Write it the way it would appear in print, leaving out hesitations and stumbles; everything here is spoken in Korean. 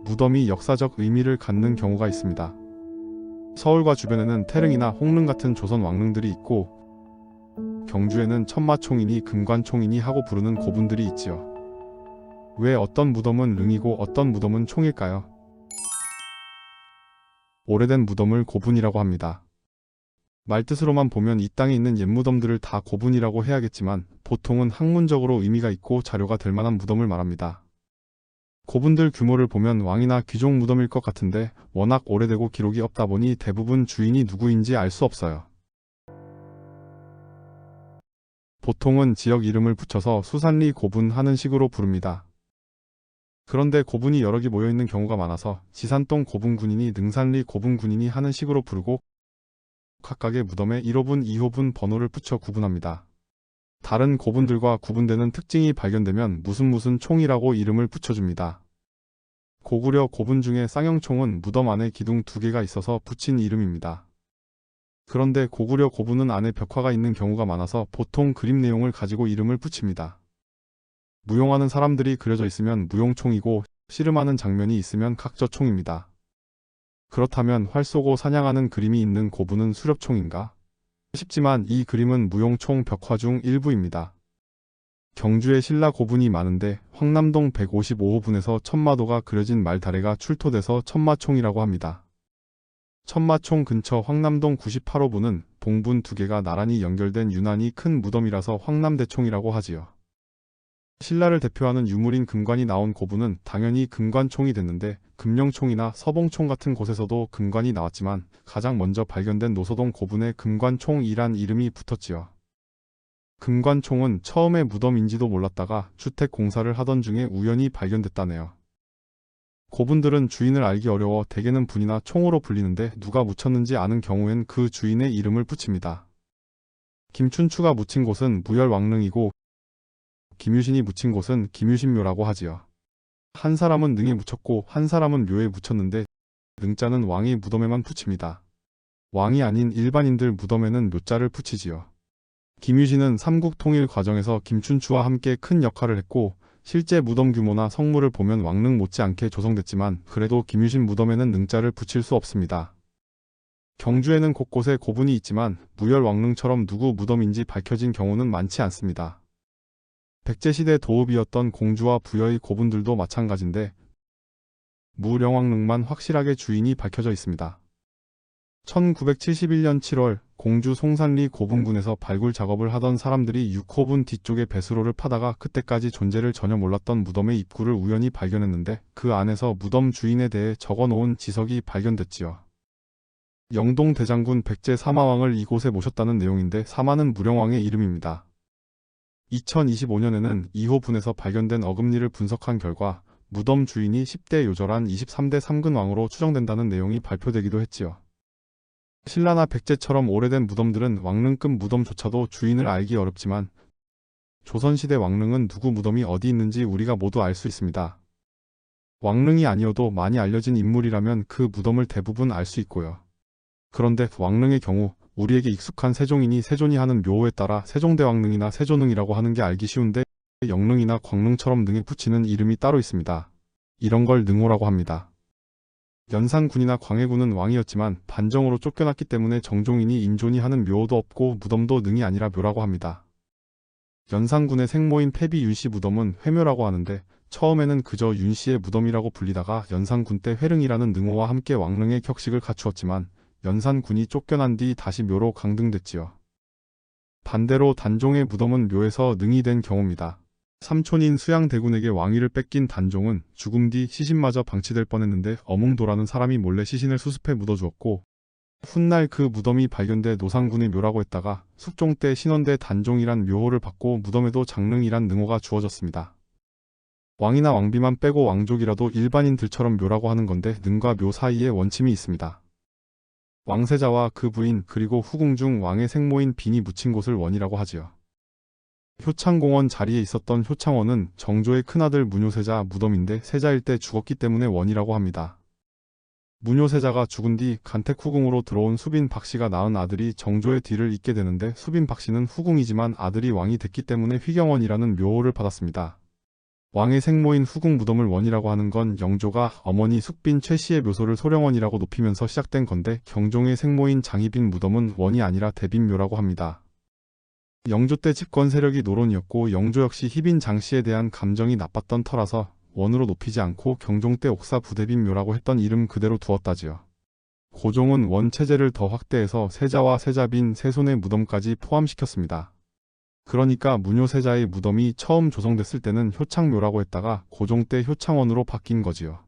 무덤이 역사적 의미를 갖는 경우가 있습니다. 서울과 주변에는 태릉이나 홍릉 같은 조선 왕릉들이 있고, 경주에는 천마총이니 금관총이니 하고 부르는 고분들이 있지요. 왜 어떤 무덤은 릉이고 어떤 무덤은 총일까요? 오래된 무덤을 고분이라고 합니다. 말뜻으로만 보면 이 땅에 있는 옛 무덤들을 다 고분이라고 해야겠지만 보통은 학문적으로 의미가 있고 자료가 될 만한 무덤을 말합니다. 고분들 규모를 보면 왕이나 귀족 무덤일 것 같은데 워낙 오래되고 기록이 없다 보니 대부분 주인이 누구인지 알 수 없어요. 보통은 지역 이름을 붙여서 수산리 고분 하는 식으로 부릅니다. 그런데 고분이 여러 개 모여있는 경우가 많아서 지산동 고분군이니 능산리 고분군이니 하는 식으로 부르고 각각의 무덤에 1호분, 2호분 번호를 붙여 구분합니다. 다른 고분들과 구분되는 특징이 발견되면 무슨 총이라고 이름을 붙여줍니다. 고구려 고분 중에 쌍형총은 무덤 안에 기둥 2개가 있어서 붙인 이름입니다. 그런데 고구려 고분은 안에 벽화가 있는 경우가 많아서 보통 그림 내용을 가지고 이름을 붙입니다. 무용하는 사람들이 그려져 있으면 무용총이고 씨름하는 장면이 있으면 각저총입니다. 그렇다면 활 쏘고 사냥하는 그림이 있는 고분은 수렵총인가? 싶지만 이 그림은 무용총 벽화 중 일부입니다. 경주에 신라 고분이 많은데 황남동 155호분에서 천마도가 그려진 말다래가 출토돼서 천마총이라고 합니다. 천마총 근처 황남동 98호분은 봉분 2개가 나란히 연결된 유난히 큰 무덤이라서 황남대총이라고 하지요. 신라를 대표하는 유물인 금관이 나온 고분은 당연히 금관총이 됐는데 금령총이나 서봉총 같은 곳에서도 금관이 나왔지만 가장 먼저 발견된 노소동 고분에 금관총이란 이름이 붙었지요. 금관총은 처음에 무덤인지도 몰랐다가 주택 공사를 하던 중에 우연히 발견됐다네요. 고분들은 주인을 알기 어려워 대개는 분이나 총으로 불리는데 누가 묻혔는지 아는 경우엔 그 주인의 이름을 붙입니다. 김춘추가 묻힌 곳은 무열왕릉이고 김유신이 묻힌 곳은 김유신묘라고 하지요. 한 사람은 능에 묻혔고 한 사람은 묘에 묻혔는데 능자는 왕의 무덤에만 붙입니다. 왕이 아닌 일반인들 무덤에는 묘자를 붙이지요. 김유신은 삼국 통일 과정에서 김춘추와 함께 큰 역할을 했고 실제 무덤 규모나 성물을 보면 왕릉 못지않게 조성됐지만 그래도 김유신 무덤에는 능자를 붙일 수 없습니다. 경주에는 곳곳에 고분이 있지만 무열왕릉처럼 누구 무덤인지 밝혀진 경우는 많지 않습니다. 백제시대 도읍이었던 공주와 부여의 고분들도 마찬가지인데 무령왕릉만 확실하게 주인이 밝혀져 있습니다. 1971년 7월 공주 송산리 고분군에서 발굴 작업을 하던 사람들이 6호분 뒤쪽에 배수로를 파다가 그때까지 존재를 전혀 몰랐던 무덤의 입구를 우연히 발견했는데 그 안에서 무덤 주인에 대해 적어놓은 지석이 발견됐지요. 영동 대장군 백제 사마왕을 이곳에 모셨다는 내용인데 사마는 무령왕의 이름입니다. 2025년에는 2호분에서 발견된 어금니를 분석한 결과 무덤 주인이 10대 요절한 23대 삼근왕으로 추정된다는 내용이 발표되기도 했지요. 신라나 백제처럼 오래된 무덤들은 왕릉급 무덤조차도 주인을 알기 어렵지만 조선시대 왕릉은 누구 무덤이 어디 있는지 우리가 모두 알 수 있습니다. 왕릉이 아니어도 많이 알려진 인물이라면 그 무덤을 대부분 알 수 있고요. 그런데 왕릉의 경우 우리에게 익숙한 세종이니 세존이 하는 묘호에 따라 세종대왕릉이나 세존릉이라고 하는 게 알기 쉬운데 영릉이나 광릉처럼 능에 붙이는 이름이 따로 있습니다. 이런 걸 능호라고 합니다. 연산군이나 광해군은 왕이었지만 반정으로 쫓겨났기 때문에 정종이니 인존이 하는 묘호도 없고 무덤도 능이 아니라 묘라고 합니다. 연산군의 생모인 패비 윤씨 무덤은 회묘라고 하는데 처음에는 그저 윤씨의 무덤이라고 불리다가 연산군 때 회릉이라는 능호와 함께 왕릉의 격식을 갖추었지만 연산군이 쫓겨난 뒤 다시 묘로 강등됐지요. 반대로 단종의 무덤은 묘에서 능이 된 경우입니다. 삼촌인 수양대군에게 왕위를 뺏긴 단종은 죽음 뒤 시신마저 방치될 뻔했는데 어몽도라는 사람이 몰래 시신을 수습해 묻어주었고 훗날 그 무덤이 발견돼 노상군의 묘라고 했다가 숙종 때 신원대 단종이란 묘호를 받고 무덤에도 장릉이란 능호가 주어졌습니다. 왕이나 왕비만 빼고 왕족이라도 일반인들처럼 묘라고 하는 건데 능과 묘 사이에 원침이 있습니다. 왕세자와 그 부인 그리고 후궁 중 왕의 생모인 빈이 묻힌 곳을 원이라고 하지요. 효창공원 자리에 있었던 효창원은 정조의 큰아들 문효세자 무덤인데 세자일 때 죽었기 때문에 원이라고 합니다. 문효세자가 죽은 뒤 간택 후궁으로 들어온 수빈 박씨가 낳은 아들이 정조의 뒤를 잇게 되는데 수빈 박씨는 후궁이지만 아들이 왕이 됐기 때문에 휘경원이라는 묘호를 받았습니다. 왕의 생모인 후궁 무덤을 원이라고 하는 건 영조가 어머니 숙빈 최씨의 묘소를 소령원이라고 높이면서 시작된 건데 경종의 생모인 장희빈 무덤은 원이 아니라 대빈묘라고 합니다. 영조 때 집권 세력이 노론이었고 영조 역시 희빈 장씨에 대한 감정이 나빴던 터라서 원으로 높이지 않고 경종 때 옥사 부대빈묘라고 했던 이름 그대로 두었다지요. 고종은 원 체제를 더 확대해서 세자와 세자빈 세손의 무덤까지 포함시켰습니다. 그러니까 무뇨세자의 무덤이 처음 조성됐을 때는 효창묘라고 했다가 고종 때 효창원으로 바뀐 거지요.